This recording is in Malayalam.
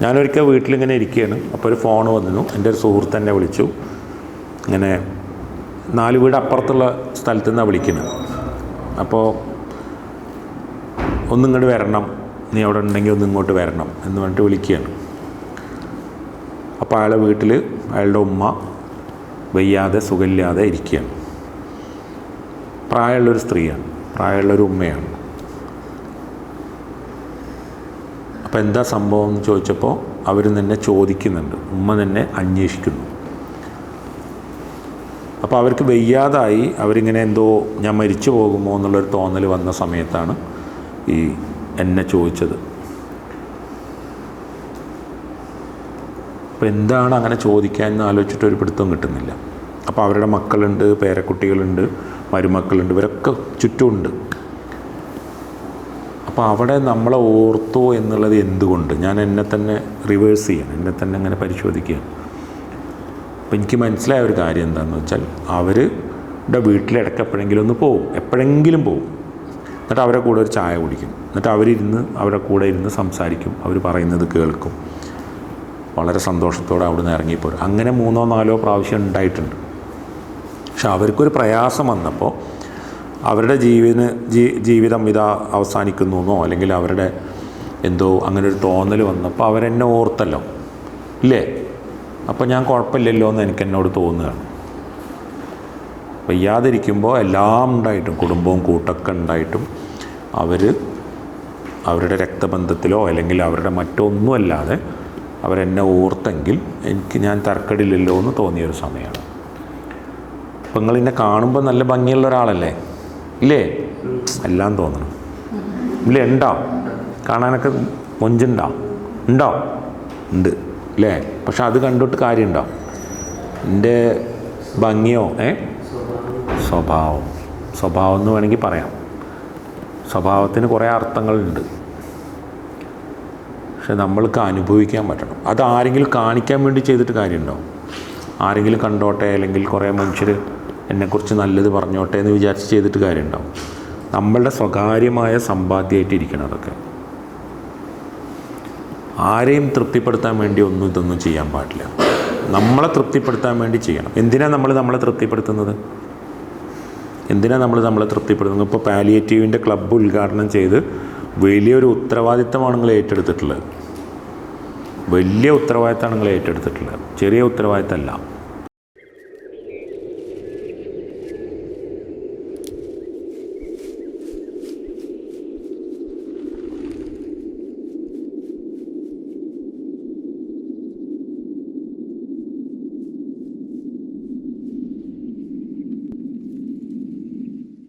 ഞാനൊരിക്കൽ വീട്ടിലിങ്ങനെ ഇരിക്കുകയാണ്. അപ്പോൾ ഒരു ഫോൺ വന്നു. എൻ്റെ ഒരു സുഹൃത്ത് എന്നെ വിളിച്ചു. ഇങ്ങനെ 4 വീട് അപ്പുറത്തുള്ള സ്ഥലത്തു നിന്നാണ് വിളിക്കുന്നത്. അപ്പോൾ ഒന്നിങ്ങോട്ട് വരണം, നീ അവിടെ ഉണ്ടെങ്കിൽ ഒന്ന് ഇങ്ങോട്ട് വരണം എന്ന് പറഞ്ഞിട്ട് വിളിക്കുകയാണ്. അപ്പോൾ അയാളുടെ വീട്ടിൽ അയാളുടെ ഉമ്മ വയ്യാതെ സുഖമില്ലാതെ ഇരിക്കുകയാണ്. പ്രായമുള്ളൊരു സ്ത്രീയാണ്, പ്രായമുള്ളൊരു ഉമ്മയാണ്. അപ്പോൾ എന്താ സംഭവം എന്ന് ചോദിച്ചപ്പോൾ അവർ തന്നെ ചോദിക്കുന്നുണ്ട്, ഉമ്മ തന്നെ അന്വേഷിക്കുന്നു. അപ്പോൾ അവർക്ക് വയ്യാതായി, അവരിങ്ങനെ എന്തോ ഞാൻ മരിച്ചു പോകുമോ എന്നുള്ളൊരു തോന്നൽ വന്ന സമയത്താണ് ഈ എന്നെ ചോദിച്ചത്. അപ്പോൾ എന്താണ് അങ്ങനെ ചോദിക്കാൻ എന്ന് ആലോചിച്ചിട്ട് ഒരു പിടുത്തം കിട്ടുന്നില്ല. അപ്പോൾ അവരുടെ മക്കളുണ്ട്, പേരക്കുട്ടികളുണ്ട്, മരുമക്കളുണ്ട്, ഇവരൊക്കെ ചുറ്റുമുണ്ട്. അപ്പോൾ അവിടെ നമ്മളെ ഓർത്തോ എന്നുള്ളത് എന്തുകൊണ്ട് ഞാൻ എന്നെ തന്നെ റിവേഴ്സ് ചെയ്യണം, എന്നെ തന്നെ അങ്ങനെ പരിശോധിക്കുകയാണ്. അപ്പോൾ എനിക്ക് മനസ്സിലായ ഒരു കാര്യം എന്താണെന്ന് വെച്ചാൽ, അവരുടെ വീട്ടിലിടയ്ക്ക് എപ്പോഴെങ്കിലും ഒന്ന് പോവും, എപ്പോഴെങ്കിലും പോവും. എന്നിട്ട് അവരുടെ കൂടെ ഒരു ചായ കുടിക്കും. എന്നിട്ട് അവരിരുന്ന് അവരുടെ കൂടെ ഇരുന്ന് സംസാരിക്കും, അവർ പറയുന്നത് കേൾക്കും. വളരെ സന്തോഷത്തോടെ അവിടെ നിന്ന് ഇറങ്ങിപ്പോരും. അങ്ങനെ 3 or 4 പ്രാവശ്യം ഉണ്ടായിട്ടുണ്ട്. പക്ഷെ അവർക്കൊരു പ്രയാസം വന്നപ്പോൾ അവരുടെ ജീവിതം ഇതാ അവസാനിക്കുന്നു എന്നോ അല്ലെങ്കിൽ അവരുടെ എന്തോ അങ്ങനെ ഒരു തോന്നൽ വന്നപ്പോൾ അവരെന്നെ ഓർത്തല്ലോ ഇല്ലേ, അപ്പോൾ ഞാൻ കുഴപ്പമില്ലല്ലോ എന്ന് എനിക്കെന്നോട് തോന്നുകയാണ്. വയ്യാതിരിക്കുമ്പോൾ എല്ലാം ഉണ്ടായിട്ടും, കുടുംബവും കൂട്ടൊക്കെ ഉണ്ടായിട്ടും അവരുടെ രക്തബന്ധത്തിലോ അല്ലെങ്കിൽ അവരുടെ മറ്റൊന്നുമല്ലാതെ അവരെന്നെ ഓർത്തെങ്കിൽ ഞാൻ തർക്കടില്ലല്ലോ എന്ന് തോന്നിയൊരു സമയമാണ്. അപ്പം നിങ്ങളെന്നെ കാണുമ്പോൾ നല്ല ഭംഗിയുള്ള ഒരാളല്ലേ ഇല്ലേ, എല്ലാം തോന്നണം ഇല്ലേ, ഉണ്ടാവും, കാണാനൊക്കെ മൊഞ്ചുണ്ടാവും, ഉണ്ടാവും, ഉണ്ട് അല്ലേ. പക്ഷെ അത് കണ്ടിട്ട് കാര്യമുണ്ടാവും. എൻ്റെ ഭംഗിയോ സ്വഭാവം എന്ന് വേണമെങ്കിൽ പറയാം. സ്വഭാവത്തിന് കുറേ അർത്ഥങ്ങളുണ്ട്. പക്ഷെ നമ്മൾക്ക് അനുഭവിക്കാൻ പറ്റണം. അത് ആരെങ്കിലും കാണിക്കാൻ വേണ്ടി ചെയ്തിട്ട് കാര്യമുണ്ടോ? ആരെങ്കിലും കണ്ടോട്ടെ അല്ലെങ്കിൽ കുറേ മനുഷ്യർ എന്നെക്കുറിച്ച് നല്ലത് പറഞ്ഞോട്ടെ എന്ന് വിചാരിച്ച് ചെയ്തിട്ട് കാര്യമുണ്ടാവും. നമ്മളുടെ സ്വകാര്യമായ സമ്പാദ്യമായിട്ടിരിക്കണം അതൊക്കെ. ആരെയും തൃപ്തിപ്പെടുത്താൻ വേണ്ടി ഇതൊന്നും ചെയ്യാൻ പാടില്ല. നമ്മളെ തൃപ്തിപ്പെടുത്താൻ വേണ്ടി ചെയ്യണം. എന്തിനാണ് നമ്മളെ തൃപ്തിപ്പെടുത്തുന്നത്? ഇപ്പോൾ പാലിയേറ്റീവിൻ്റെ ക്ലബ്ബ് ഉദ്ഘാടനം ചെയ്ത് വലിയൊരു ഉത്തരവാദിത്തമാണ് നിങ്ങൾ ഏറ്റെടുത്തിട്ടുള്ളത്. വലിയ ഉത്തരവാദിത്തമാണ് നിങ്ങൾ ഏറ്റെടുത്തിട്ടുള്ളത്, ചെറിയ ഉത്തരവാദിത്തമല്ല.